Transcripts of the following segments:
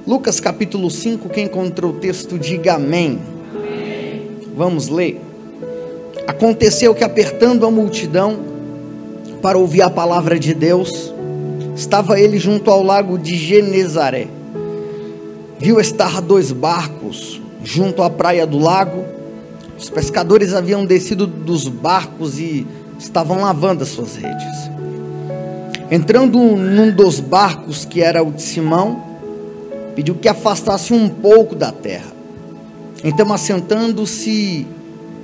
Lucas capítulo 5, quem encontrou o texto, diga amém. Amém. Vamos ler. Aconteceu que, apertando a multidão para ouvir a palavra de Deus, estava ele junto ao lago de Genezaré. Viu estar 2 barcos junto à praia do lago. Os pescadores haviam descido dos barcos e estavam lavando as suas redes. Entrando num dos barcos, que era o de Simão, pediu que afastasse um pouco da terra. Então, assentando-se,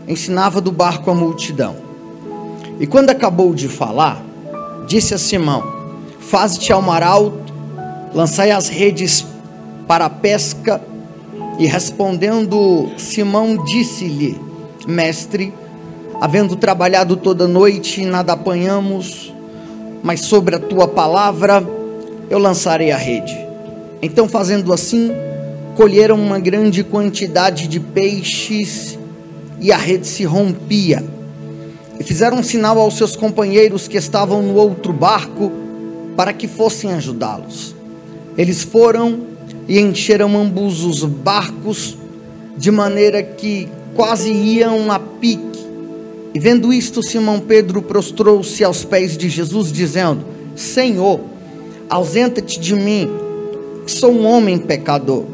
ensinava do barco a multidão. E quando acabou de falar, disse a Simão: faze-te ao mar alto, lançai as redes para a pesca. E respondendo Simão, disse-lhe: mestre, havendo trabalhado toda a noite, nada apanhamos, mas sobre a tua palavra eu lançarei a rede. Então, fazendo assim, colheram uma grande quantidade de peixes, e a rede se rompia. E fizeram um sinal aos seus companheiros que estavam no outro barco, para que fossem ajudá-los. Eles foram e encheram ambos os barcos, de maneira que quase iam a pique. E vendo isto, Simão Pedro prostrou-se aos pés de Jesus, dizendo: Senhor, ausenta-te de mim, que sou um homem pecador.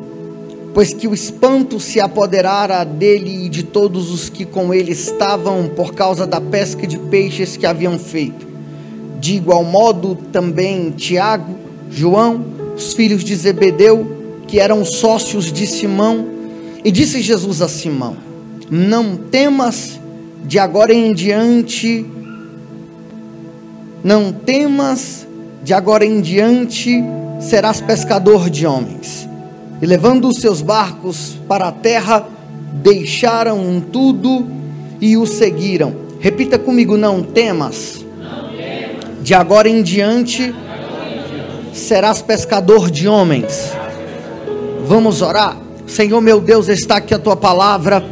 Pois que o espanto se apoderara dele e de todos os que com ele estavam, por causa da pesca de peixes que haviam feito. De igual modo também Tiago, João, os filhos de Zebedeu, que eram sócios de Simão. E disse Jesus a Simão: não temas, de agora em diante, serás pescador de homens. E levando os seus barcos para a terra, deixaram tudo e o seguiram. Repita comigo: não temas, de agora em diante serás pescador de homens. Vamos orar. Senhor meu Deus, está aqui a tua palavra.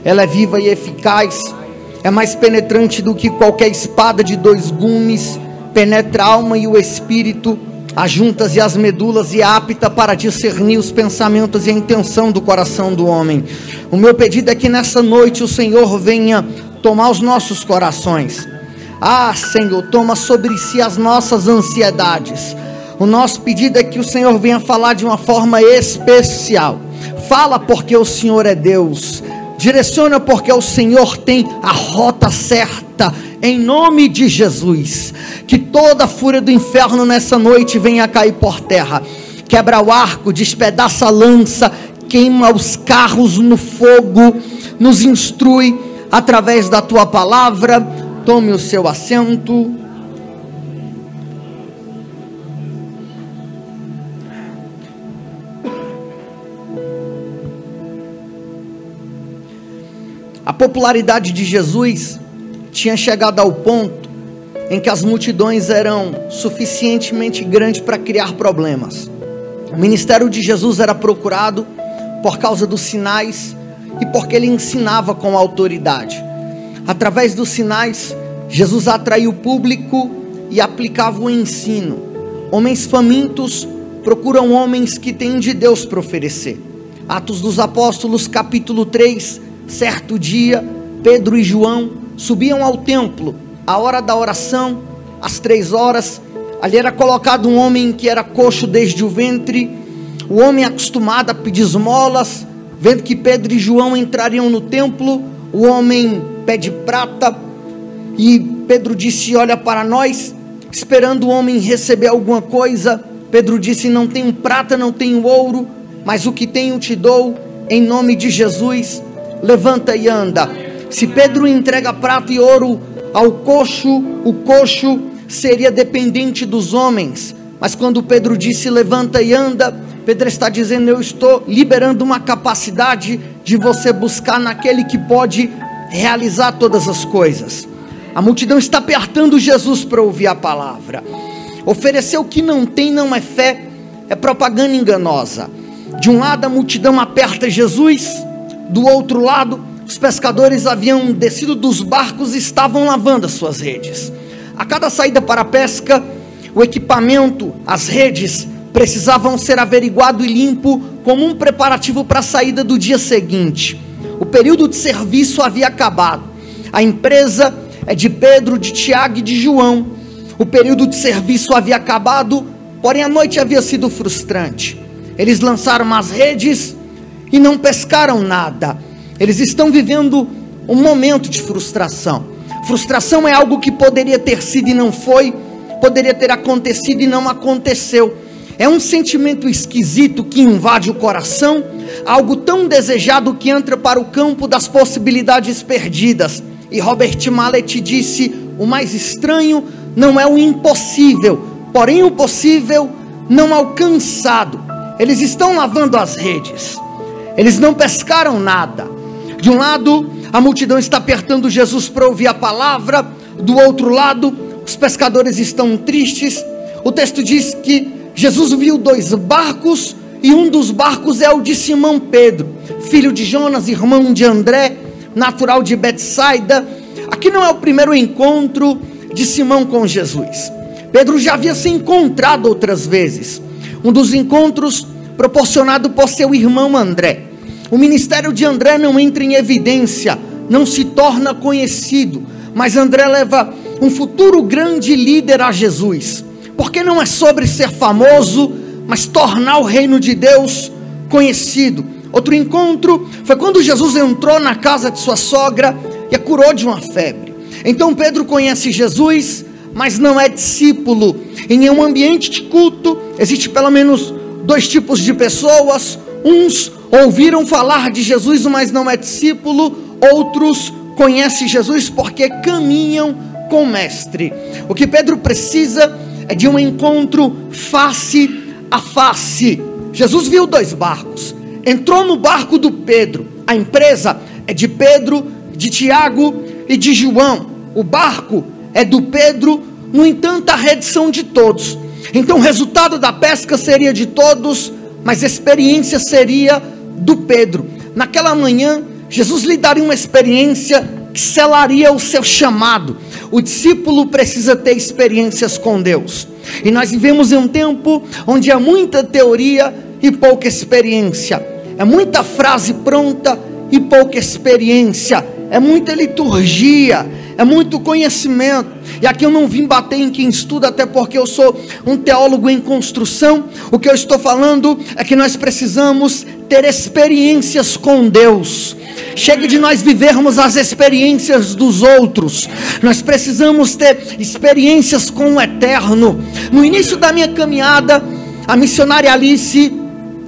Ela é viva e eficaz, é mais penetrante do que qualquer espada de 2 gumes, penetra a alma e o espírito, as juntas e as medulas, e é apta para discernir os pensamentos e a intenção do coração do homem. O meu pedido é que nessa noite o Senhor venha tomar os nossos corações. Senhor, toma sobre si as nossas ansiedades. O nosso pedido é que o Senhor venha falar de uma forma especial. Fala porque o Senhor é Deus. Direciona porque o Senhor tem a rota certa, em nome de Jesus. Que toda a fúria do inferno nessa noite venha cair por terra. Quebra o arco, despedaça a lança, queima os carros no fogo, nos instrui através da tua palavra. Tome o seu assento. A popularidade de Jesus tinha chegado ao ponto em que as multidões eram suficientemente grandes para criar problemas. O ministério de Jesus era procurado por causa dos sinais e porque ele ensinava com autoridade. Através dos sinais, Jesus atraiu o público e aplicava o ensino. Homens famintos procuram homens que têm de Deus para oferecer. Atos dos Apóstolos, capítulo 3. Certo dia, Pedro e João subiam ao templo, à hora da oração, às 3 horas. Ali era colocado um homem que era coxo desde o ventre. O homem, acostumado a pedir esmolas, vendo que Pedro e João entrariam no templo, o homem pede prata. E Pedro disse: olha para nós, esperando o homem receber alguma coisa. Pedro disse: não tenho prata, não tenho ouro, mas o que tenho te dou, em nome de Jesus. Levanta e anda. Se Pedro entrega prata e ouro ao coxo, o coxo seria dependente dos homens. Mas quando Pedro disse levanta e anda, Pedro está dizendo: eu estou liberando uma capacidade de você buscar naquele que pode realizar todas as coisas. A multidão está apertando Jesus para ouvir a palavra. Oferecer o que não tem não é fé, é propaganda enganosa. De um lado a multidão aperta Jesus, do outro lado os pescadores haviam descido dos barcos e estavam lavando as suas redes. A cada saída para a pesca, o equipamento, as redes, precisavam ser averiguado e limpo como um preparativo para a saída do dia seguinte. O período de serviço havia acabado. A empresa é de Pedro, de Tiago e de João. O período de serviço havia acabado, porém a noite havia sido frustrante. Eles lançaram as redes e não pescaram nada. Eles estão vivendo um momento de frustração. Frustração é algo que poderia ter sido e não foi, poderia ter acontecido e não aconteceu. É um sentimento esquisito que invade o coração, algo tão desejado que entra para o campo das possibilidades perdidas. E Robert Mallet disse: o mais estranho não é o impossível, porém o possível não alcançado. Eles estão lavando as redes, eles não pescaram nada. De um lado, a multidão está apertando Jesus para ouvir a palavra. Do outro lado, os pescadores estão tristes. O texto diz que Jesus viu 2 barcos, e um dos barcos é o de Simão Pedro, filho de Jonas, irmão de André, natural de Betsaida. Aqui não é o primeiro encontro de Simão com Jesus. Pedro já havia se encontrado outras vezes. Um dos encontros proporcionado por seu irmão André. O ministério de André não entra em evidência, não se torna conhecido, mas André leva um futuro grande líder a Jesus, porque não é sobre ser famoso, mas tornar o reino de Deus conhecido. Outro encontro foi quando Jesus entrou na casa de sua sogra e a curou de uma febre. Então Pedro conhece Jesus, mas não é discípulo. Em um ambiente de culto, existe pelo menos 2 tipos de pessoas. Uns ouviram falar de Jesus, mas não é discípulo. Outros conhecem Jesus porque caminham com o mestre. O que Pedro precisa é de um encontro face a face. Jesus viu 2 barcos, entrou no barco do Pedro. A empresa é de Pedro, de Tiago e de João. O barco é do Pedro, no entanto a rede são de todos. Então o resultado da pesca seria de todos, mas a experiência seria do Pedro. Naquela manhã, Jesus lhe daria uma experiência que selaria o seu chamado. O discípulo precisa ter experiências com Deus. E nós vivemos em um tempo onde há muita teoria e pouca experiência. É muita frase pronta e pouca experiência. É muita liturgia, é muito conhecimento. E aqui eu não vim bater em quem estuda, até porque eu sou um teólogo em construção. O que eu estou falando é que nós precisamos ter experiências com Deus. Chega de nós vivermos as experiências dos outros. Nós precisamos ter experiências com o eterno. No início da minha caminhada, a missionária Alice,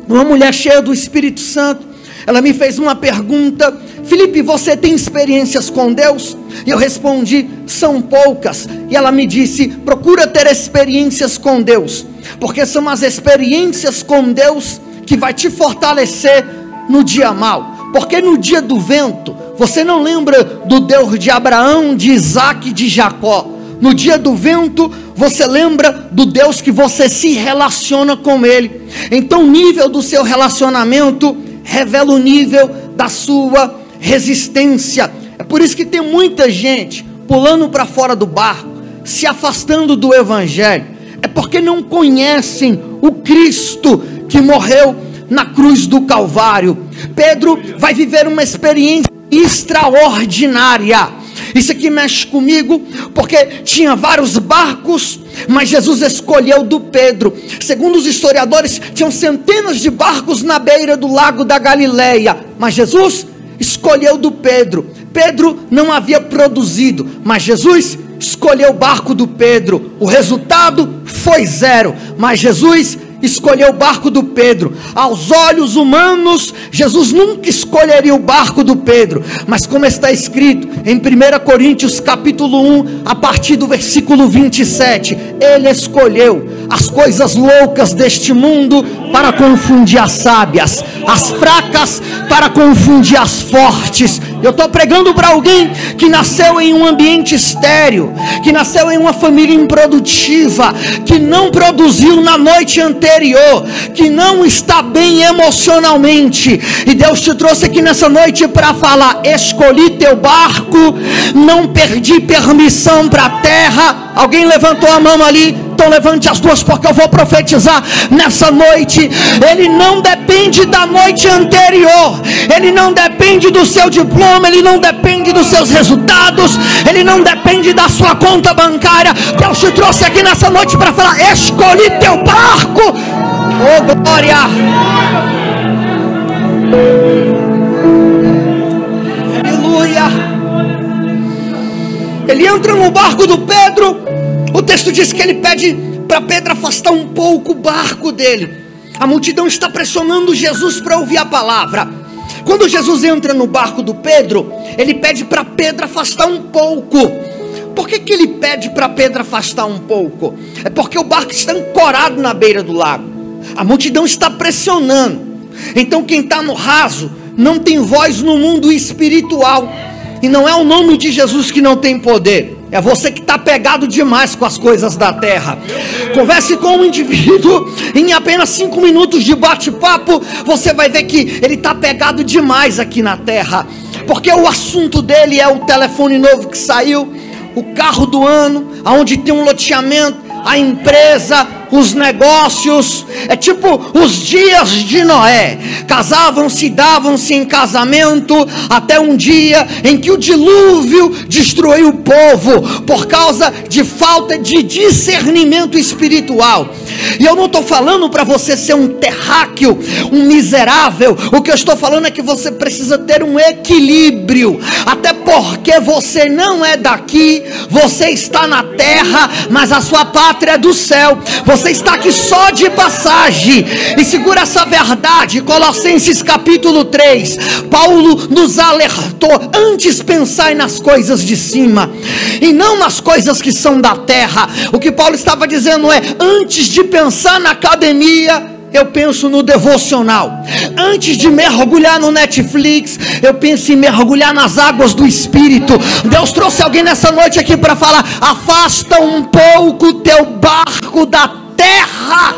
uma mulher cheia do Espírito Santo, ela me fez uma pergunta: Felipe, você tem experiências com Deus? E eu respondi: são poucas. E ela me disse: procura ter experiências com Deus, porque são as experiências com Deus que vai te fortalecer no dia mau. Porque no dia do vento, você não lembra do Deus de Abraão, de Isaac e de Jacó. No dia do vento, você lembra do Deus que você se relaciona com Ele. Então o nível do seu relacionamento revela o nível da sua resistência. É por isso que tem muita gente pulando para fora do barco, se afastando do Evangelho. É porque não conhecem o Cristo que morreu na cruz do Calvário. Pedro vai viver uma experiência extraordinária. Isso aqui mexe comigo, porque tinha vários barcos, mas Jesus escolheu do Pedro. Segundo os historiadores, tinham centenas de barcos na beira do lago da Galileia, mas Jesus escolheu do Pedro. Pedro não havia produzido, mas Jesus escolheu o barco do Pedro. O resultado foi 0, mas Jesus escolheu o barco do Pedro. Aos olhos humanos, Jesus nunca escolheria o barco do Pedro, mas como está escrito em 1 Coríntios capítulo 1, a partir do versículo 27, Ele escolheu as coisas loucas deste mundo para confundir as sábias, as fracas para confundir as fortes. Eu estou pregando para alguém que nasceu em um ambiente estéril, que nasceu em uma família improdutiva, que não produziu na noite anterior, que não está bem emocionalmente, e Deus te trouxe aqui nessa noite para falar: escolhi teu barco, não perdi permissão para a terra. Alguém levantou a mão ali? então levante as duas, porque eu vou profetizar nessa noite. Ele não depende da noite anterior, ele não depende do seu diploma, ele não depende dos seus resultados, ele não depende da sua conta bancária. Deus te trouxe aqui nessa noite para falar: escolhi teu barco. Oh glória! Aleluia! Ele entra no barco do Pedro. O texto diz que ele pede para Pedro afastar um pouco o barco dele. A multidão está pressionando Jesus para ouvir a palavra. Quando Jesus entra no barco do Pedro, ele pede para Pedro afastar um pouco. Por que ele pede para Pedro afastar um pouco? É porque o barco está ancorado na beira do lago. A multidão está pressionando. Então quem está no raso não tem voz no mundo espiritual. E não é o nome de Jesus que não tem poder, é você que está pegado demais com as coisas da terra. Converse com um indivíduo, em apenas 5 minutos de bate-papo, você vai ver que ele está pegado demais aqui na terra, porque o assunto dele é o telefone novo que saiu, o carro do ano, aonde tem um loteamento, a empresa, os negócios. É tipo os dias de Noé: casavam-se, davam-se em casamento, até um dia em que o dilúvio destruiu o povo, por causa de falta de discernimento espiritual. E eu não estou falando para você ser um terráqueo, um miserável. O que eu estou falando é que você precisa ter um equilíbrio, até porque você não é daqui, você está na terra, mas a sua pátria é do céu. Você está aqui só de passagem. E segura essa verdade. Colossenses capítulo 3, Paulo nos alertou: antes pensai nas coisas de cima e não nas coisas que são da terra. O que Paulo estava dizendo é: antes de pensar na academia, eu penso no devocional. Antes de mergulhar no Netflix, eu penso em mergulhar nas águas do Espírito. Deus trouxe alguém nessa noite aqui para falar: afasta um pouco o teu barco da terra.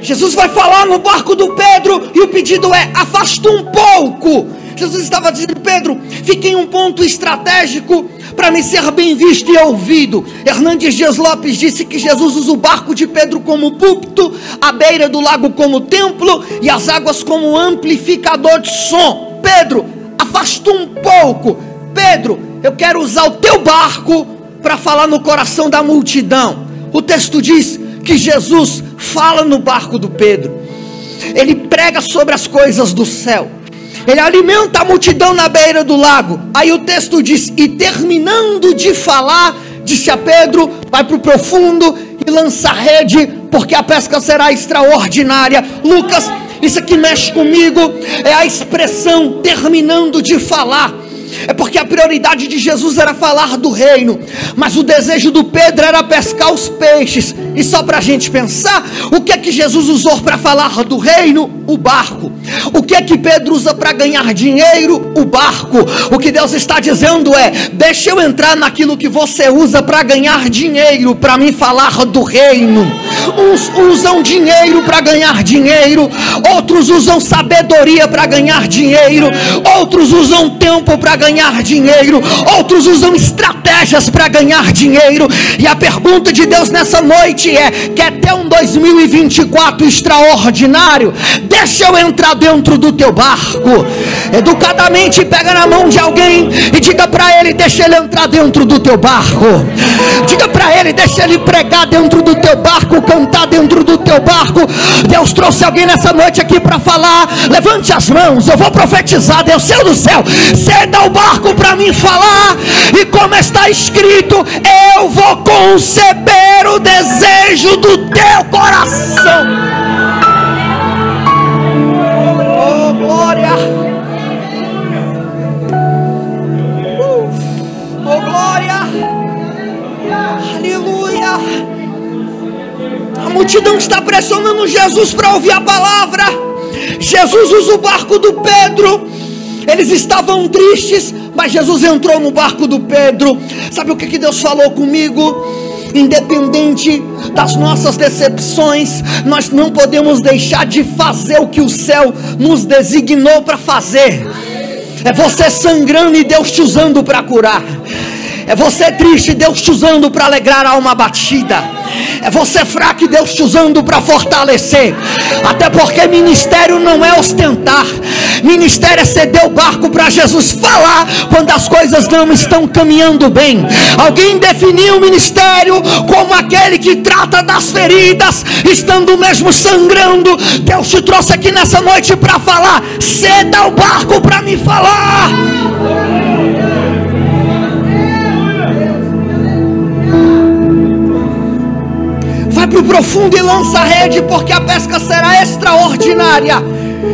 Jesus vai falar no barco do Pedro e o pedido é: afasta um pouco. Jesus estava dizendo: Pedro, fique em um ponto estratégico para me ser bem visto e ouvido. Hernandes Dias Lopes disse que Jesus usa o barco de Pedro como púlpito, a beira do lago como templo e as águas como amplificador de som. Pedro, afasta um pouco. Pedro, eu quero usar o teu barco para falar no coração da multidão. O texto diz que Jesus fala no barco do Pedro. Ele prega sobre as coisas do céu. Ele alimenta a multidão na beira do lago. Aí o texto diz: e terminando de falar, disse a Pedro: vai para o profundo e lança a rede, porque a pesca será extraordinária. Lucas, isso aqui mexe comigo. É a expressão terminando de falar. É porque a prioridade de Jesus era falar do reino, mas o desejo do Pedro era pescar os peixes. E só para a gente pensar, o que é que Jesus usou para falar do reino? O barco. O que é que Pedro usa para ganhar dinheiro? O barco. O que Deus está dizendo é: deixa eu entrar naquilo que você usa para ganhar dinheiro, para me falar do reino. Uns usam dinheiro para ganhar dinheiro, outros usam sabedoria para ganhar dinheiro, outros usam tempo para ganhar dinheiro, outros usam estratégias para ganhar dinheiro. E a pergunta de Deus nessa noite é: quer ter um 2024 extraordinário? Deixa eu entrar dentro do teu barco. Educadamente pega na mão de alguém e diga para ele: deixa ele entrar dentro do teu barco. Diga para ele: deixa ele pregar dentro do teu barco, cantar dentro do teu barco. Deus trouxe alguém nessa noite aqui para falar. Levante as mãos, eu vou profetizar. Deus do céu, ceda o barco para mim falar, e como está escrito, eu vou conceber o desejo do teu coração. Oh glória, oh glória, aleluia. A multidão está pressionando Jesus para ouvir a palavra. Jesus usa o barco do Pedro. Eles estavam tristes, mas Jesus entrou no barco do Pedro. Sabe o que Deus falou comigo? Independente das nossas decepções, nós não podemos deixar de fazer o que o céu nos designou para fazer. É você sangrando e Deus te usando para curar. É você triste, Deus te usando para alegrar a alma abatida. É você fraco e Deus te usando para fortalecer. Até porque ministério não é ostentar. Ministério é ceder o barco para Jesus falar quando as coisas não estão caminhando bem. Alguém definiu o ministério como aquele que trata das feridas, estando mesmo sangrando. Deus te trouxe aqui nessa noite para falar: ceda o barco para me falar. Vai para o profundo e lança a rede, porque a pesca será extraordinária.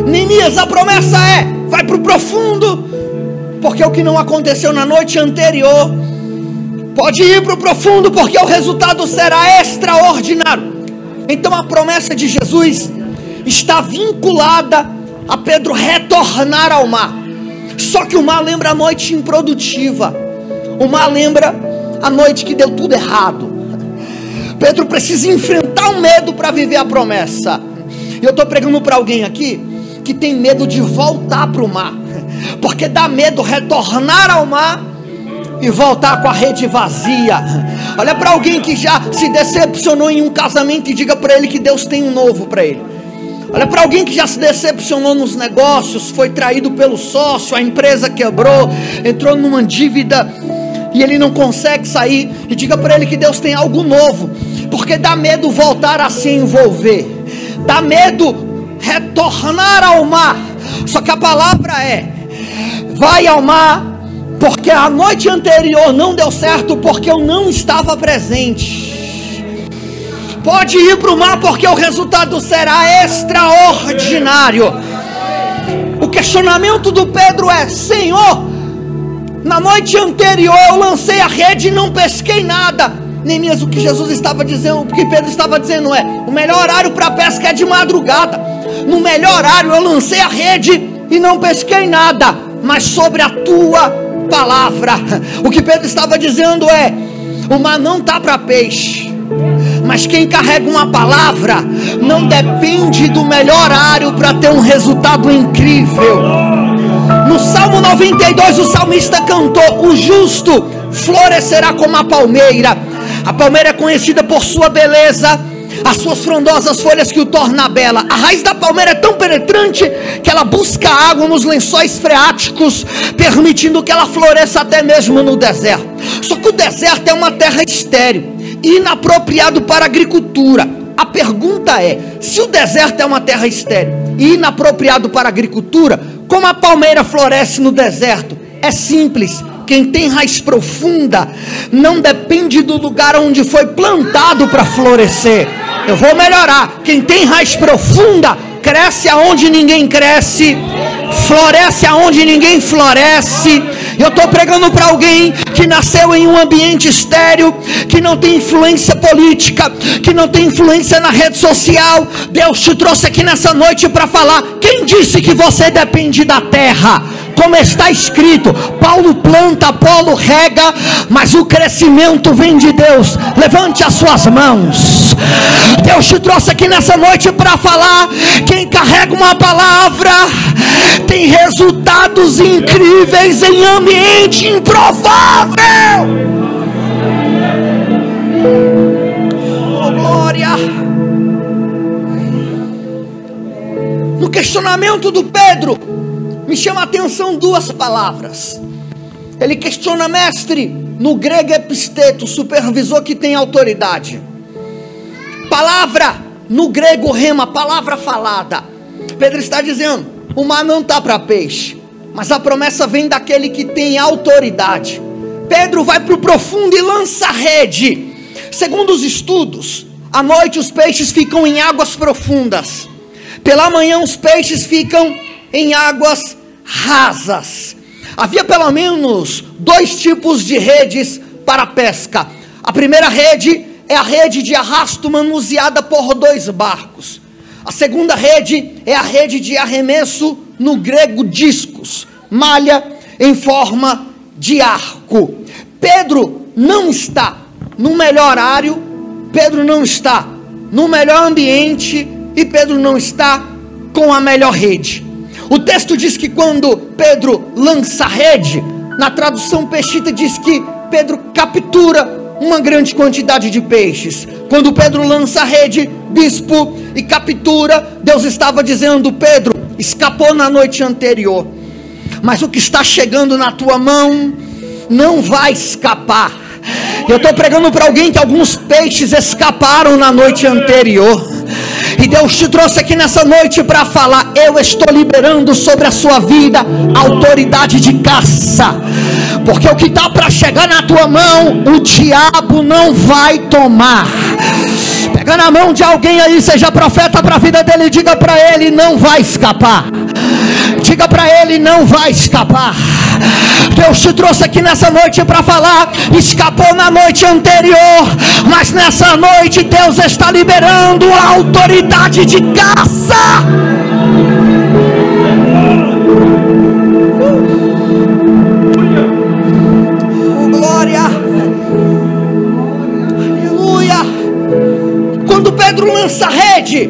Neemias, a promessa é: vai para o profundo, porque o que não aconteceu na noite anterior pode ir para o profundo, porque o resultado será extraordinário. Então a promessa de Jesus está vinculada a Pedro retornar ao mar. Só que o mar lembra a noite improdutiva. O mar lembra a noite que deu tudo errado. Pedro precisa enfrentar o medo para viver a promessa. E eu estou pregando para alguém aqui que tem medo de voltar para o mar, porque dá medo retornar ao mar e voltar com a rede vazia. Olha para alguém que já se decepcionou em um casamento e diga para ele que Deus tem um novo para ele. Olha para alguém que já se decepcionou nos negócios, foi traído pelo sócio, a empresa quebrou, entrou numa dívida e ele não consegue sair, e diga para ele que Deus tem algo novo, porque dá medo voltar a se envolver, dá medo retornar ao mar. Só que a palavra é: vai ao mar, porque a noite anterior não deu certo, porque eu não estava presente. Pode ir para o mar, porque o resultado será extraordinário. O questionamento do Pedro é: Senhor, na noite anterior eu lancei a rede e não pesquei nada. Neemias, o que Jesus estava dizendo, o que Pedro estava dizendo é: o melhor horário para pesca é de madrugada. No melhor horário eu lancei a rede e não pesquei nada, mas sobre a tua palavra. O que Pedro estava dizendo é: o mar não está para peixe, mas quem carrega uma palavra não depende do melhor horário para ter um resultado incrível. No Salmo 92 o salmista cantou: o justo florescerá como a palmeira. A palmeira é conhecida por sua beleza, as suas frondosas folhas que o tornam bela. A raiz da palmeira é tão penetrante que ela busca água nos lençóis freáticos, permitindo que ela floresça até mesmo no deserto. Só que o deserto é uma terra estéril, inapropriado para a agricultura. A pergunta é: se o deserto é uma terra estéril e inapropriado para a agricultura, como a palmeira floresce no deserto? É simples: quem tem raiz profunda não depende do lugar onde foi plantado para florescer. Eu vou melhorar: quem tem raiz profunda cresce aonde ninguém cresce, floresce aonde ninguém floresce. Eu estou pregando para alguém que nasceu em um ambiente estéril, que não tem influência política, que não tem influência na rede social. Deus te trouxe aqui nessa noite para falar: quem disse que você depende da terra? Como está escrito, Paulo planta, Apolo rega, mas o crescimento vem de Deus. Levante as suas mãos. Deus te trouxe aqui nessa noite para falar: quem carrega uma palavra tem resultados incríveis em ambiente improvável. Oh, glória. No questionamento do Pedro, me chama a atenção duas palavras. Ele questiona: mestre, no grego episteto, supervisor que tem autoridade. Palavra, no grego rema, palavra falada. Pedro está dizendo: o mar não está para peixe, mas a promessa vem daquele que tem autoridade. Pedro vai para o profundo e lança a rede. Segundo os estudos, à noite os peixes ficam em águas profundas, pela manhã os peixes ficam em águas rasas. Havia pelo menos dois tipos de redes para pesca. A primeira rede é a rede de arrasto manuseada por dois barcos. A segunda rede é a rede de arremesso, no grego discos, malha em forma de arco. Pedro não está no melhor horário, Pedro não está no melhor ambiente e Pedro não está com a melhor rede. O texto diz que quando Pedro lança a rede, na tradução peshita diz que Pedro captura uma grande quantidade de peixes. Quando Pedro lança a rede, bispo, e captura, Deus estava dizendo: Pedro, escapou na noite anterior, mas o que está chegando na tua mão não vai escapar. Eu estou pregando para alguém que alguns peixes escaparam na noite anterior, e Deus te trouxe aqui nessa noite para falar: eu estou liberando sobre a sua vida autoridade de caça, porque o que está para chegar na tua mão, o diabo não vai tomar. Pega na mão de alguém aí, seja profeta para a vida dele, diga para ele: não vai escapar. Diga para ele: não vai escapar. Deus te trouxe aqui nessa noite para falar: escapou na noite anterior, mas nessa noite Deus está liberando a autoridade de caça. Oh, glória, aleluia. Quando Pedro lança a rede,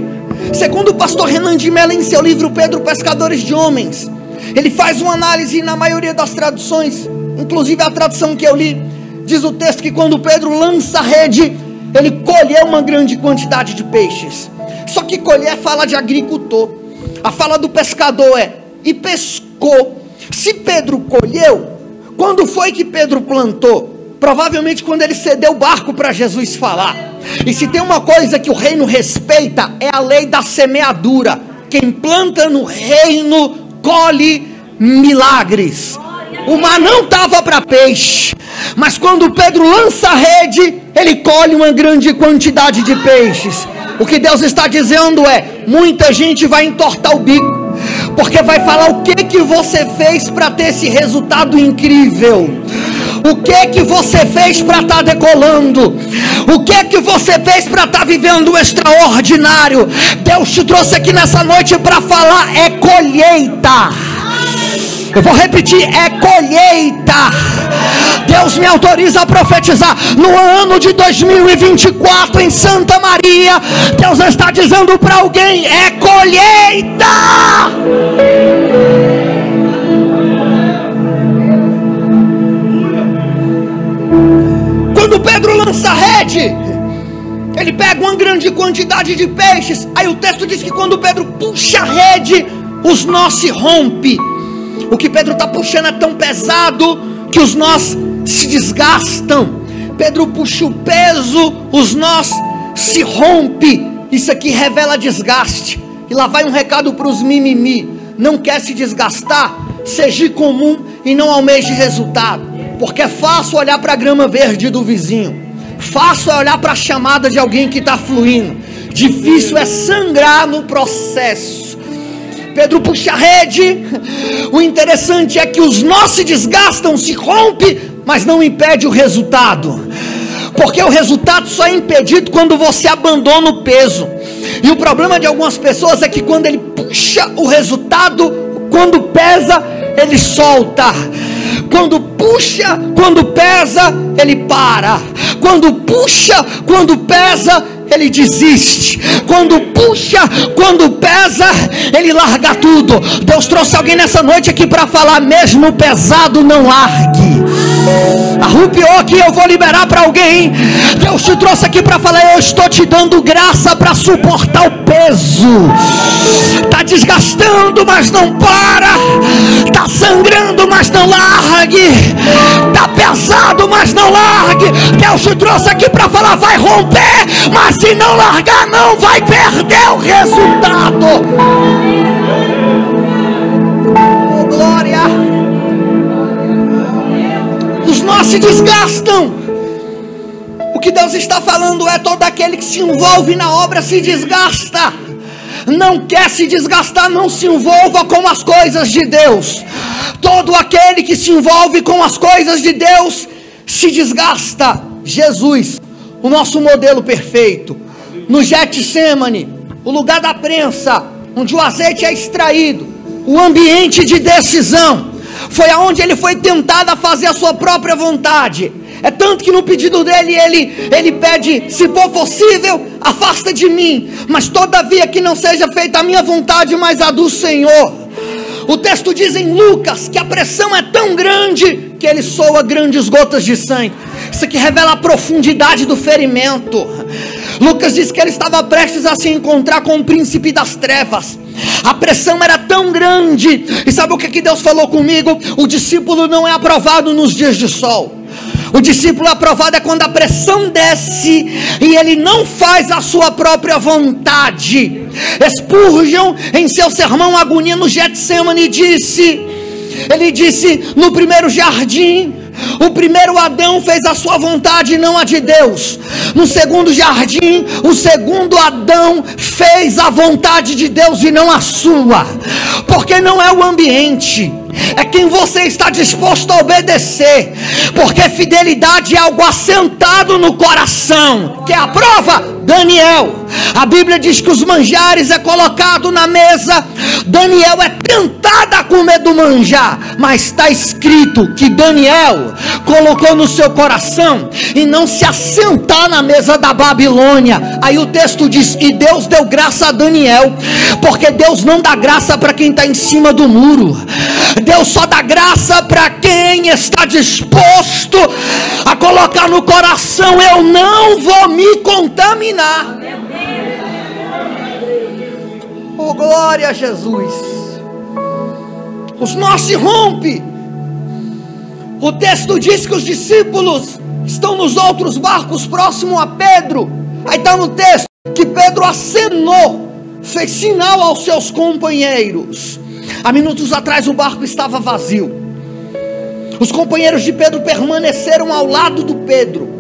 segundo o pastor Renan de Mello, em seu livro Pedro, Pescadores de Homens, ele faz uma análise, na maioria das traduções, inclusive a tradução que eu li, diz o texto que quando Pedro lança a rede, ele colheu uma grande quantidade de peixes. Só que colher fala de agricultor, a fala do pescador é: e pescou. Se Pedro colheu, quando foi que Pedro plantou? Provavelmente quando ele cedeu o barco para Jesus falar. E se tem uma coisa que o reino respeita, é a lei da semeadura. Quem planta no reino colhe milagres. O mar não estava para peixe, mas quando Pedro lança a rede, ele colhe uma grande quantidade de peixes. O que Deus está dizendo é: muita gente vai entortar o bico, porque vai falar: o que você fez para ter esse resultado incrível? O que você fez para estar decolando? O que você fez para estar vivendo o extraordinário? Deus te trouxe aqui nessa noite para falar: é colheita. Eu vou repetir: é colheita. Deus me autoriza a profetizar no ano de 2024 em Santa Maria. Deus está dizendo para alguém: é colheita. Quando Pedro lança a rede, ele pega uma grande quantidade de peixes. Aí o texto diz que quando Pedro puxa a rede, os nós se rompem. O que Pedro está puxando é tão pesado que os nós se desgastam. Pedro puxa o peso, os nós se rompem. Isso aqui revela desgaste. E lá vai um recado para os mimimi: não quer se desgastar? Seja comum e não almeje resultado. Porque é fácil olhar para a grama verde do vizinho, fácil é olhar para a chamada de alguém que está fluindo, difícil é sangrar no processo. Pedro puxa a rede. O interessante é que os nós se desgastam, se rompe, mas não impede o resultado, porque o resultado só é impedido quando você abandona o peso. E o problema de algumas pessoas é que quando ele puxa o resultado, quando pesa, ele solta. Quando puxa, quando pesa, ele para. Quando puxa, quando pesa, ele desiste. Quando puxa, quando pesa, ele larga tudo. Deus trouxe alguém nessa noite aqui para falar: mesmo pesado, não largue. Arrupiou aqui, eu vou liberar para alguém. Deus te trouxe aqui para falar: eu estou te dando graça para suportar o peso. Está desgastando, mas não para. Está sangrando, mas não largue. Está pesado, mas não largue. Deus te trouxe aqui para falar: vai romper, mas se não largar, não vai perder o resultado. Oh, glória. Os nós se desgastam. O que Deus está falando é: todo aquele que se envolve na obra se desgasta. Não quer se desgastar, não se envolva com as coisas de Deus. Todo aquele que se envolve com as coisas de Deus se desgasta. Jesus, o nosso modelo perfeito, no Getsemane, o lugar da prensa, onde o azeite é extraído, o ambiente de decisão, foi aonde ele foi tentado a fazer a sua própria vontade. É tanto que no pedido dele, ele pede: se for possível, afasta de mim, mas todavia que não seja feita a minha vontade, mas a do Senhor. O texto diz em Lucas que a pressão é tão grande que ele soa grandes gotas de sangue. Isso aqui revela a profundidade do ferimento. Lucas diz que ele estava prestes a se encontrar com o príncipe das trevas. A pressão era tão grande. E sabe o que Deus falou comigo? O discípulo não é aprovado nos dias de sol. O discípulo aprovado é quando a pressão desce e ele não faz a sua própria vontade. Spurgeon, em seu sermão Agonia no Getsemane, ele disse: no primeiro jardim, o primeiro Adão fez a sua vontade e não a de Deus. No segundo jardim, o segundo Adão fez a vontade de Deus e não a sua. Porque não é o ambiente, é quem você está disposto a obedecer. Porque fidelidade é algo assentado no coração. Que é a prova? Daniel. A Bíblia diz que os manjares é colocado na mesa. Daniel é tentado a comer do manjar, mas está escrito que Daniel colocou no seu coração e não se assentar na mesa da Babilônia. Aí o texto diz: e Deus deu graça a Daniel. Porque Deus não dá graça para quem está em cima do muro. Deus só dá graça para quem está disposto a colocar no coração: eu não vou me contaminar. Oh, glória a Jesus. Os nós se rompe. O texto diz que os discípulos estão nos outros barcos próximo a Pedro. Aí está no texto que Pedro acenou, fez sinal aos seus companheiros. Há minutos atrás o barco estava vazio. Os companheiros de Pedro permaneceram ao lado do Pedro.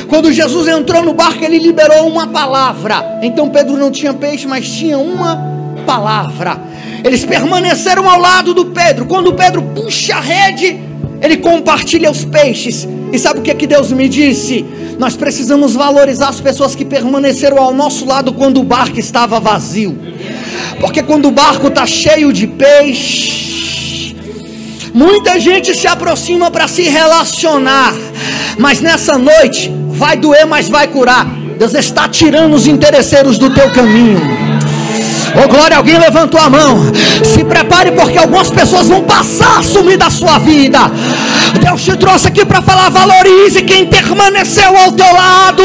Quando Jesus entrou no barco, ele liberou uma palavra. Então Pedro não tinha peixe, mas tinha uma palavra. Eles permaneceram ao lado do Pedro. Quando Pedro puxa a rede, ele compartilha os peixes. E sabe o que Deus me disse? Nós precisamos valorizar as pessoas que permaneceram ao nosso lado quando o barco estava vazio. Porque quando o barco está cheio de peixe, muita gente se aproxima para se relacionar. Mas nessa noite vai doer, mas vai curar. Deus está tirando os interesseiros do teu caminho. Oh glória, alguém levantou a mão. Se prepare, porque algumas pessoas vão passar a sumir da sua vida. Deus te trouxe aqui para falar: valorize quem permaneceu ao teu lado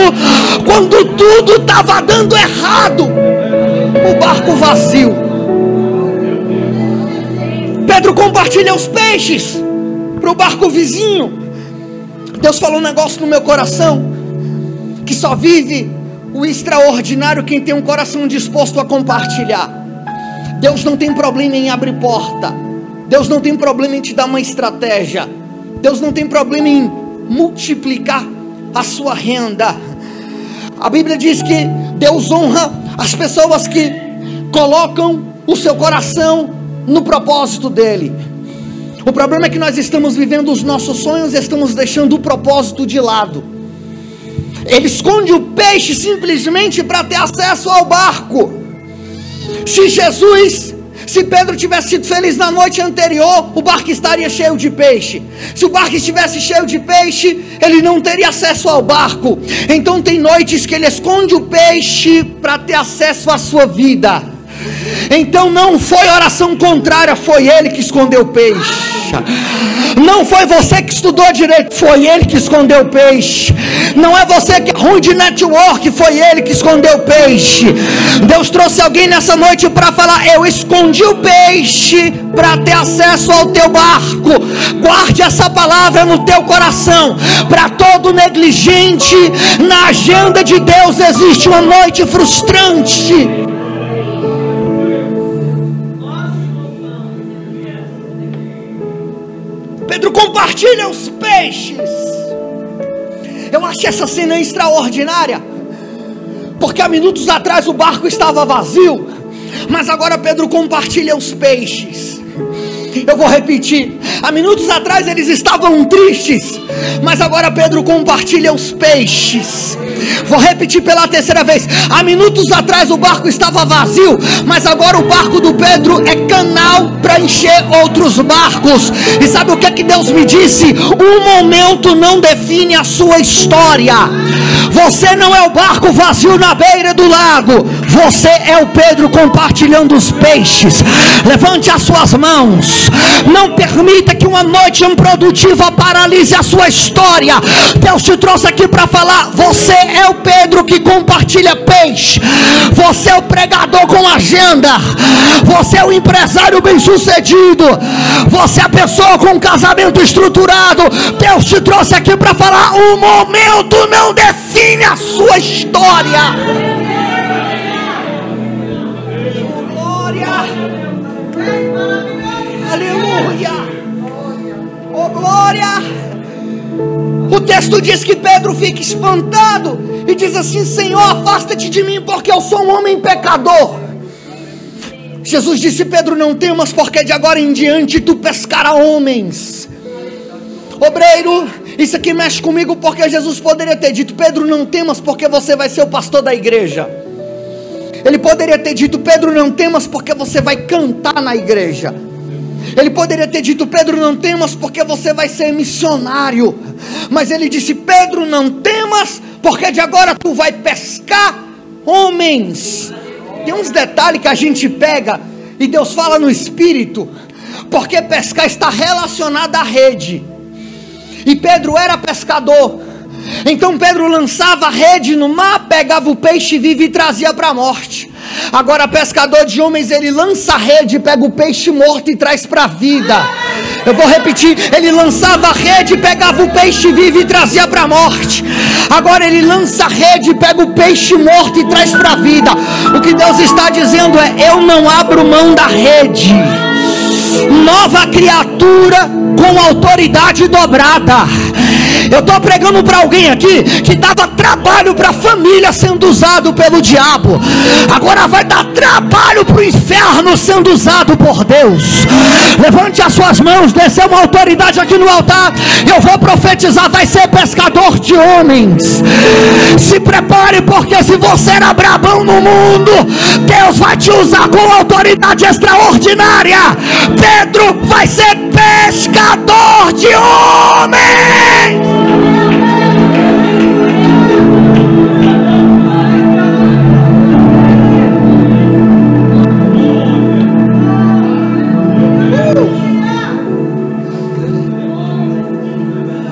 quando tudo estava dando errado. O barco vazio. Pedro compartilha os peixes para o barco vizinho. Deus falou um negócio no meu coração: que só vive o extraordinário quem tem um coração disposto a compartilhar. Deus não tem problema em abrir porta. Deus não tem problema em te dar uma estratégia. Deus não tem problema em multiplicar a sua renda. A Bíblia diz que Deus honra as pessoas que colocam o seu coração no propósito dele. O problema é que nós estamos vivendo os nossos sonhos e estamos deixando o propósito de lado. Ele esconde o peixe simplesmente para ter acesso ao barco. Se Pedro tivesse sido feliz na noite anterior, o barco estaria cheio de peixe. Se o barco estivesse cheio de peixe, ele não teria acesso ao barco. Então tem noites que ele esconde o peixe para ter acesso à sua vida. Então não foi oração contrária, foi ele que escondeu o peixe. Não foi você que estudou direito, foi ele que escondeu o peixe. Não é você que é ruim de network, foi ele que escondeu o peixe. Deus trouxe alguém nessa noite para falar: eu escondi o peixe para ter acesso ao teu barco. Guarde essa palavra no teu coração. Para todo negligente, na agenda de Deus existe uma noite frustrante. Pedro compartilha os peixes. Eu achei essa cena extraordinária, porque há minutos atrás o barco estava vazio, mas agora Pedro compartilha os peixes. Eu vou repetir: há minutos atrás eles estavam tristes, mas agora Pedro compartilha os peixes. Vou repetir pela terceira vez: há minutos atrás o barco estava vazio, mas agora o barco do Pedro é canal para encher outros barcos. E sabe o que Deus me disse? Um momento não define a sua história. Você não é o barco vazio na beira do lago. Você é o Pedro compartilhando os peixes. Levante as suas mãos. Não permita que uma noite improdutiva paralise a sua história. Deus te trouxe aqui para falar: você é o Pedro que compartilha peixe. Você é o pregador com agenda. Você é o empresário bem sucedido. Você é a pessoa com um casamento estruturado. Deus te trouxe aqui para falar: o momento não define a sua história. Glória. Aleluia. Oh, glória. O texto diz que Pedro fica espantado e diz assim: Senhor, afasta-te de mim, porque eu sou um homem pecador. Jesus disse: Pedro, não temas, porque de agora em diante tu pescarás homens. Obreiro, isso aqui mexe comigo, porque Jesus poderia ter dito: Pedro, não temas, porque você vai ser o pastor da igreja. Ele poderia ter dito: Pedro, não temas, porque você vai cantar na igreja. Ele poderia ter dito: Pedro, não temas, porque você vai ser missionário. Mas ele disse: Pedro, não temas, porque de agora tu vai pescar homens. Tem uns detalhes que a gente pega e Deus fala no Espírito, porque pescar está relacionado à rede. E Pedro era pescador. Então Pedro lançava a rede no mar, pegava o peixe vivo e trazia para a morte. Agora pescador de homens, ele lança a rede, pega o peixe morto e traz para a vida. Eu vou repetir: ele lançava a rede, pegava o peixe vivo e trazia para a morte. Agora ele lança a rede, pega o peixe morto e traz para a vida. O que Deus está dizendo é: eu não abro mão da rede. Nova criatura com autoridade dobrada. Eu estou pregando para alguém aqui que dava trabalho para a família sendo usado pelo diabo. Agora vai dar trabalho para o inferno sendo usado por Deus. Levante as suas mãos, desceu uma autoridade aqui no altar. Eu vou profetizar: vai ser pescador de homens. Se prepare, porque se você era brabão no mundo, Deus vai te usar com autoridade extraordinária. Pedro vai ser pescador de homens.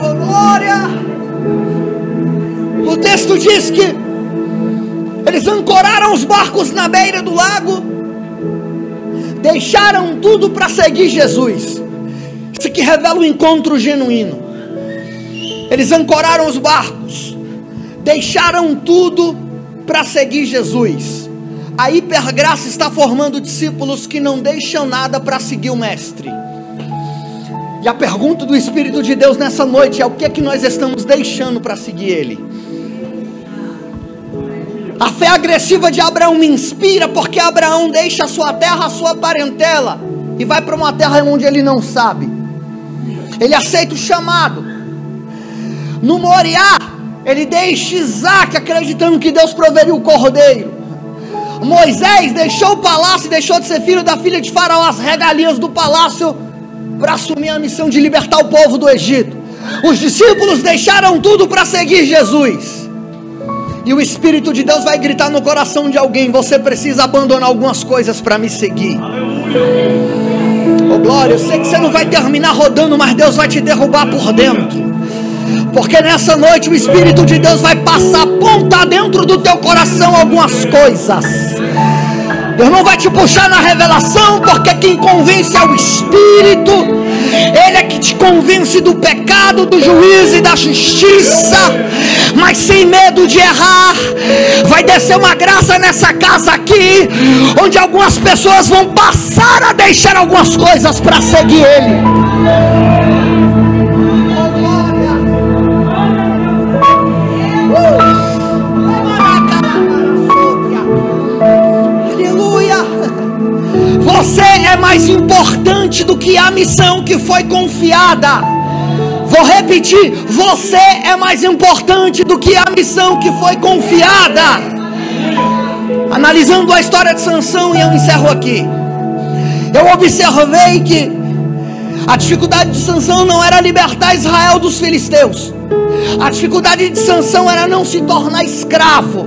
Oh, glória. O texto diz que eles ancoraram os barcos na beira do lago, deixaram tudo para seguir Jesus. Isso aqui revela um encontro genuíno. Eles ancoraram os barcos, deixaram tudo para seguir Jesus. A Hipergraça está formando discípulos que não deixam nada para seguir o Mestre. E a pergunta do Espírito de Deus nessa noite é: o que é que nós estamos deixando para seguir Ele? A fé agressiva de Abraão me inspira, porque Abraão deixa a sua terra, a sua parentela, e vai para uma terra onde ele não sabe. Ele aceita o chamado. No Moriá, ele deixa Isaac, acreditando que Deus proveria o cordeiro. Moisés deixou o palácio, deixou de ser filho da filha de Faraó, as regalias do palácio, para assumir a missão de libertar o povo do Egito. Os discípulos deixaram tudo para seguir Jesus. E o Espírito de Deus vai gritar no coração de alguém: você precisa abandonar algumas coisas para me seguir. Oh, glória. Eu sei que você não vai terminar rodando, mas Deus vai te derrubar por dentro. Porque nessa noite o Espírito de Deus vai passar, apontar dentro do teu coração algumas coisas. Deus não vai te puxar na revelação, porque quem convence é o Espírito. Ele é que te convence do pecado, do juízo e da justiça. Mas sem medo de errar, vai descer uma graça nessa casa aqui, onde algumas pessoas vão passar a deixar algumas coisas para seguir Ele. Você é mais importante do que a missão que foi confiada. Vou repetir: você é mais importante do que a missão que foi confiada. Analisando a história de Sansão, e eu encerro aqui, eu observei que a dificuldade de Sansão não era libertar Israel dos filisteus. A dificuldade de Sansão era não se tornar escravo,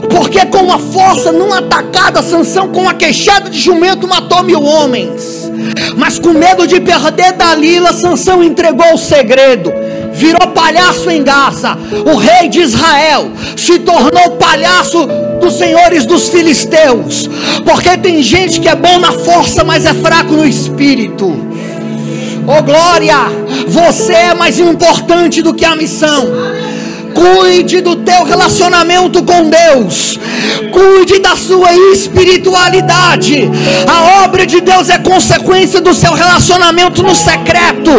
porque com uma força, numa atacada, Sansão com uma queixada de jumento matou 1000 homens. Mas com medo de perder Dalila, Sansão entregou o segredo, virou palhaço em Gaza. O rei de Israel se tornou palhaço dos senhores dos filisteus, porque tem gente que é bom na força, mas é fraco no espírito. Oh glória, você é mais importante do que a missão. Cuide do teu relacionamento com Deus, cuide da sua espiritualidade. A obra de Deus é consequência do seu relacionamento no secreto.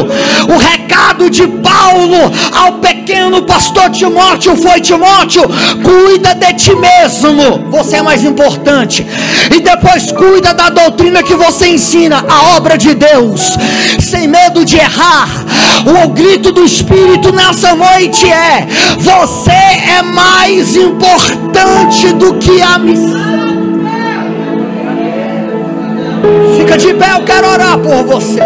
O recado de Paulo ao pequeno pastor Timóteo foi: Timóteo, cuida de ti mesmo, você é mais importante. E depois cuida da doutrina que você ensina, a obra de Deus, sem medo de errar. O grito do Espírito nessa noite é: você é mais importante do que a missão. Fica de pé, eu quero orar por você.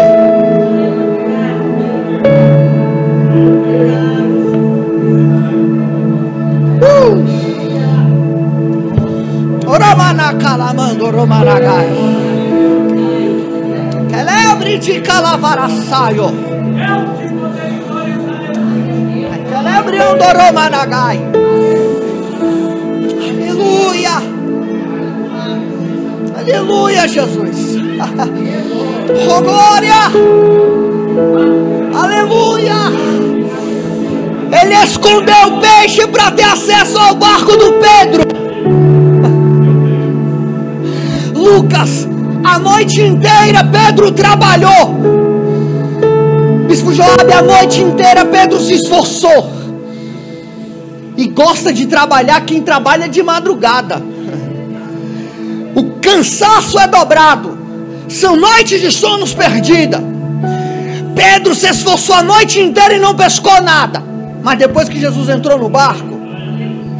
Oromana calamando romanagai. Celebre de calavaraçaio. Aleluia, aleluia, Jesus. Oh glória, aleluia. Ele escondeu o peixe para ter acesso ao barco do Pedro. Lucas, a noite inteira Pedro trabalhou. Bispo Joab, a noite inteira Pedro se esforçou. E gosta de trabalhar quem trabalha de madrugada. O cansaço é dobrado. São noites de sonos perdidas. Pedro se esforçou a noite inteira e não pescou nada. Mas depois que Jesus entrou no barco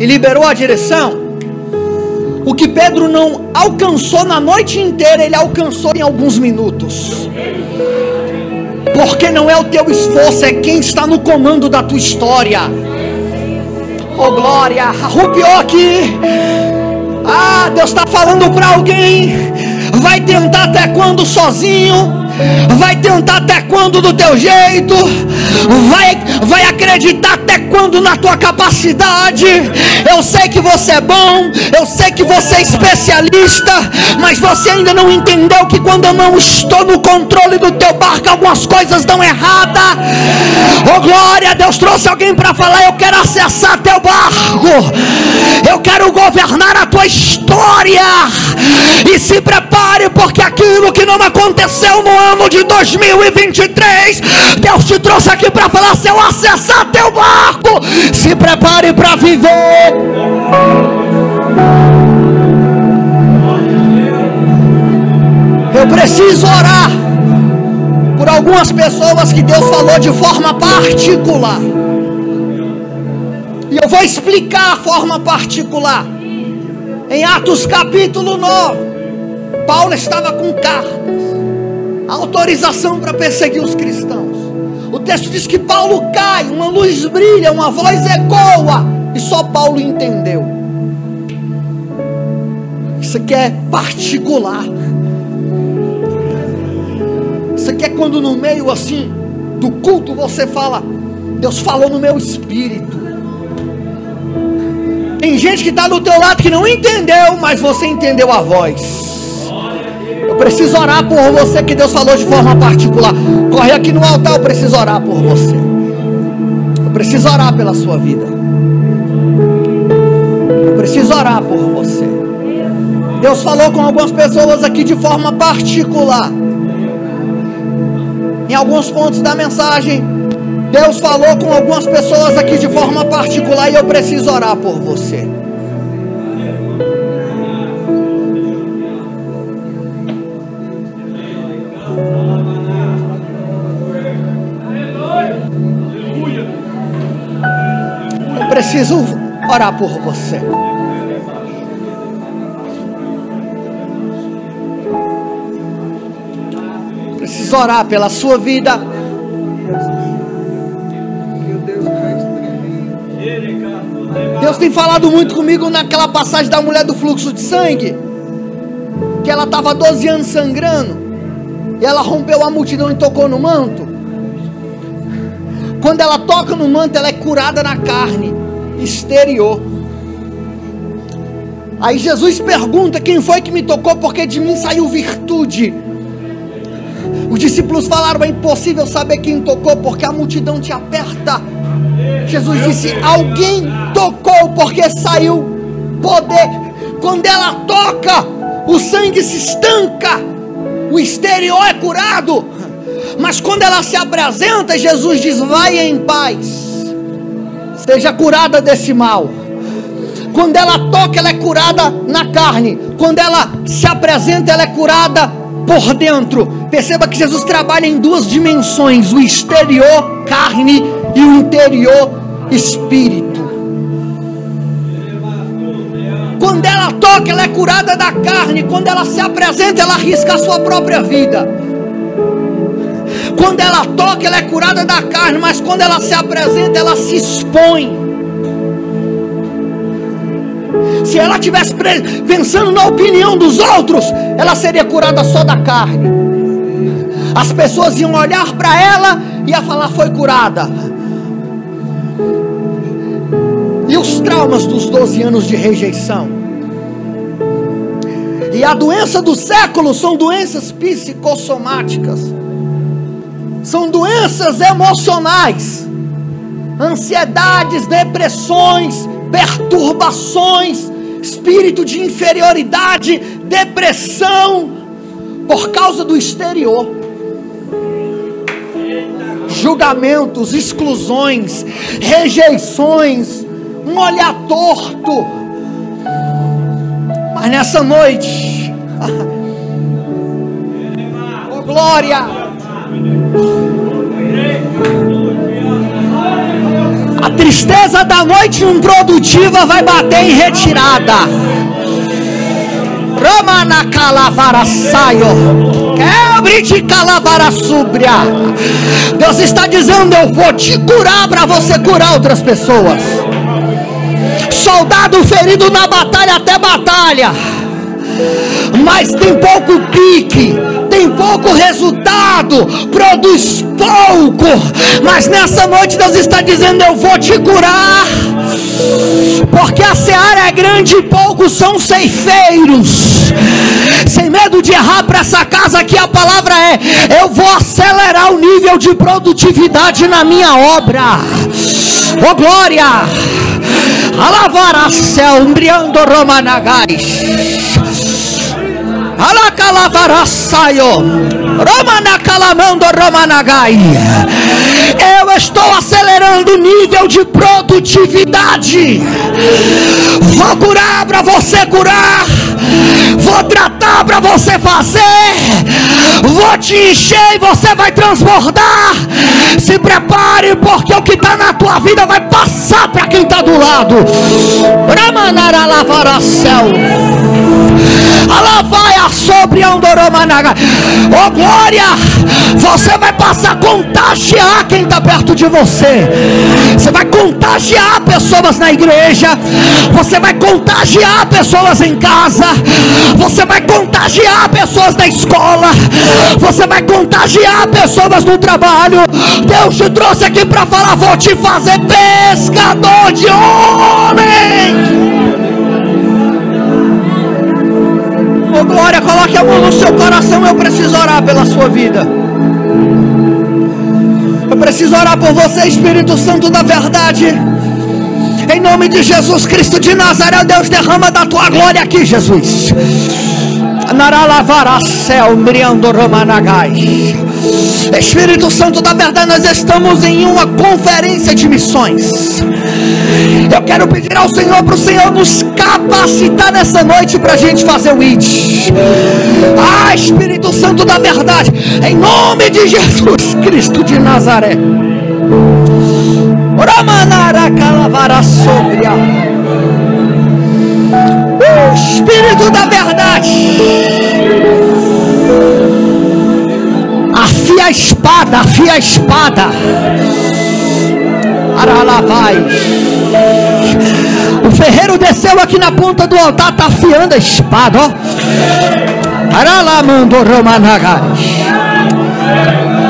e liberou a direção, o que Pedro não alcançou na noite inteira, ele alcançou em alguns minutos. Porque não é o teu esforço, é quem está no comando da tua história. Oh glória, arrupiou aqui. Ah, Deus está falando para alguém. Vai tentar até quando sozinho? Vai tentar até quando do teu jeito? Vai acreditar até quando na tua capacidade? Eu sei que você é bom, eu sei que você é especialista, mas você ainda não entendeu que quando eu não estou no controle do teu barco, algumas coisas dão errada. Oh glória, Deus trouxe alguém para falar: eu quero acessar teu barco, eu quero governar a tua história. E se prepare, porque aquilo que não aconteceu no ano de 2023, Deus te trouxe aqui para falar: se eu acessar teu barco, se prepare para viver. Eu preciso orar por algumas pessoas que Deus falou de forma particular, e eu vou explicar a forma particular. Em Atos capítulo 9, Paulo estava com cartas, autorização para perseguir os cristãos. O texto diz que Paulo cai, uma luz brilha, uma voz ecoa, e só Paulo entendeu. Isso aqui é particular. Isso aqui é quando no meio assim do culto você fala: Deus falou no meu espírito. Tem gente que está do teu lado que não entendeu, mas você entendeu a voz. Eu preciso orar por você, que Deus falou de forma particular. Corre aqui no altar, eu preciso orar por você. Eu preciso orar pela sua vida. Eu preciso orar por você. Deus falou com algumas pessoas aqui de forma particular. Em alguns pontos da mensagem, Deus falou com algumas pessoas aqui de forma particular, e eu preciso orar por você. Eu preciso orar por você. Preciso orar pela sua vida. Deus tem falado muito comigo naquela passagem da mulher do fluxo de sangue, que ela estava 12 anos sangrando, e ela rompeu a multidão e tocou no manto. Quando ela toca no manto, ela é curada na carne exterior. Aí Jesus pergunta: quem foi que me tocou? Porque de mim saiu virtude. Os discípulos falaram: é impossível saber quem tocou, porque a multidão te aperta. Jesus disse: alguém tocou, porque saiu poder. Quando ela toca, o sangue se estanca, o exterior é curado. Mas quando ela se apresenta, Jesus diz: vai em paz, seja curada desse mal. Quando ela toca, ela é curada na carne. Quando ela se apresenta, ela é curada por dentro. Perceba que Jesus trabalha em duas dimensões: o exterior, carne, e o interior, espírito. Quando ela toca, ela é curada da carne. Quando ela se apresenta, ela arrisca a sua própria vida. Quando ela toca, ela é curada da carne. Mas quando ela se apresenta, ela se expõe. Se ela estivesse pensando na opinião dos outros, ela seria curada só da carne. As pessoas iam olhar para ela e ia falar: foi curada. E os traumas dos 12 anos de rejeição. E a doença do século são doenças psicossomáticas. São doenças emocionais. Ansiedades, depressões, perturbações, espírito de inferioridade, depressão, por causa do exterior. Julgamentos, exclusões, rejeições, um olhar torto. Mas nessa noite, oh glória, a tristeza da noite improdutiva vai bater em retirada. Ramana calavara saio, quebre de calavara súbria. Deus está dizendo: eu vou te curar para você curar outras pessoas. Soldado ferido na batalha até batalha, mas tem pouco pique, tem pouco resultado, produz pouco. Mas nessa noite Deus está dizendo: eu vou te curar, porque a seara é grande e poucos são ceifeiros. Sem medo de errar para essa casa aqui, a palavra é: eu vou acelerar o nível de produtividade na minha obra. Oh glória! Alavara céu, umbriando romanagais. Alacalavara saio, romanacalamando romanagai. Eu estou acelerando o nível de produtividade. Vou curar para você curar. Vou tratar para você fazer. Vou te encher e você vai transbordar. Se prepare, porque o que está na tua vida vai passar para quem está do lado. Ramanara lavara céu. Alavaia sobre Andoromanaga. Oh glória! Você vai passar a contagiar quem está perto de você. Você vai contagiar pessoas na igreja. Você vai contagiar pessoas em casa. Você vai contagiar pessoas na escola. Você vai contagiar pessoas no trabalho. Deus te trouxe aqui para falar: vou te fazer pescador de homens. Oh glória, coloque a mão no seu coração. Eu preciso orar pela sua vida. Eu preciso orar por você, Espírito Santo da verdade. Em nome de Jesus Cristo de Nazaré, Deus, derrama da tua glória aqui, Jesus. Espírito Santo da verdade, nós estamos em uma conferência de missões. Eu quero pedir ao Senhor, para o Senhor nos capacitar nessa noite para a gente fazer o ID. Ah, Espírito Santo da verdade, em nome de Jesus Cristo de Nazaré. Espírito da verdade, afia a espada, afia a espada. Aralavai. ferreiro desceu aqui na ponta do altar, está afiando a espada, ó.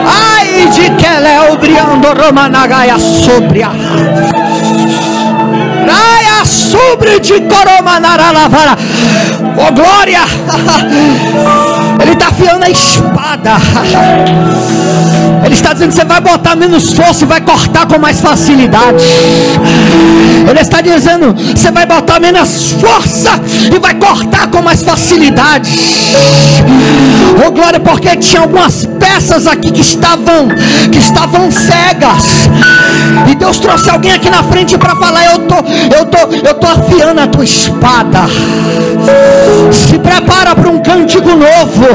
Ai de Kelel briando Romanagaia sobre a Raia sobre de Coromanaralavara. Oh glória! Ele está afiando a espada. Ele está dizendo: você vai botar menos força e vai cortar com mais facilidade. Ele está dizendo: você vai botar menos força e vai cortar com mais facilidade. Oh glória, porque tinha algumas peças aqui que estavam cegas. E Deus trouxe alguém aqui na frente para falar: eu tô afiando a tua espada. Se prepara para um cântico novo.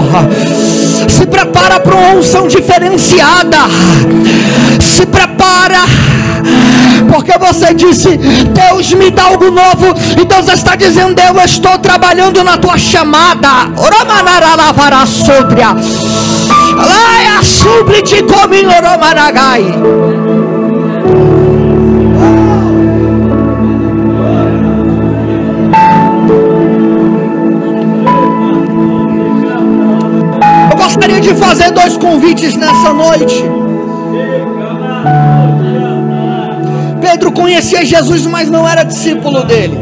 Se prepara para uma unção diferenciada. Se prepara, porque você disse: Deus me dá algo novo. E Deus está dizendo: eu estou trabalhando na tua chamada. Oromanaralavara sobre a Laia sobre de comin oromanagai. Gostaria de fazer 2 convites nessa noite. Pedro conhecia Jesus, mas não era discípulo dele.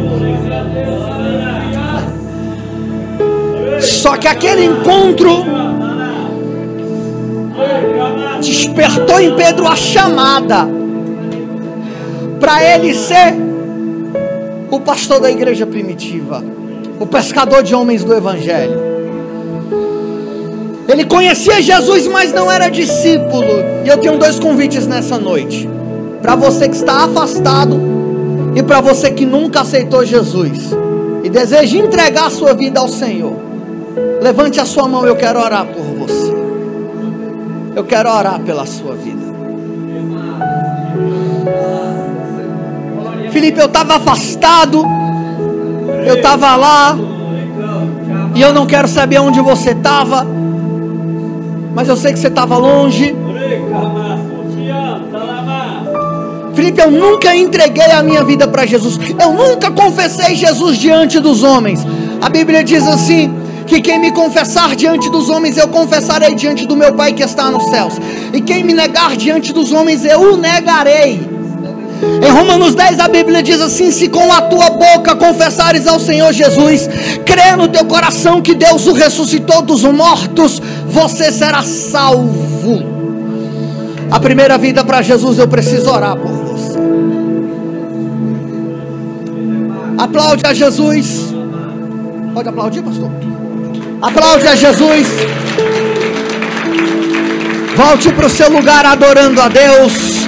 Só que aquele encontro despertou em Pedro a chamada para ele ser o pastor da igreja primitiva, o pescador de homens do evangelho. Ele conhecia Jesus, mas não era discípulo. E eu tenho 2 convites nessa noite. Para você que está afastado e para você que nunca aceitou Jesus e deseja entregar a sua vida ao Senhor. Levante a sua mão, eu quero orar por você. Eu quero orar pela sua vida. Felipe, eu estava afastado. Eu estava lá. E eu não quero saber onde você estava. Mas eu sei que você estava longe. Felipe, eu nunca entreguei a minha vida para Jesus. Eu nunca confessei Jesus diante dos homens. A Bíblia diz assim: que quem me confessar diante dos homens, eu confessarei diante do meu Pai que está nos céus. E quem me negar diante dos homens, eu o negarei. Em Romanos 10 a Bíblia diz assim: se com a tua boca confessares ao Senhor Jesus, crer no teu coração que Deus o ressuscitou dos mortos, você será salvo. A primeira vida para Jesus, eu preciso orar por você. Aplaude a Jesus. Pode aplaudir, pastor? Aplaude a Jesus. Volte para o seu lugar adorando a Deus.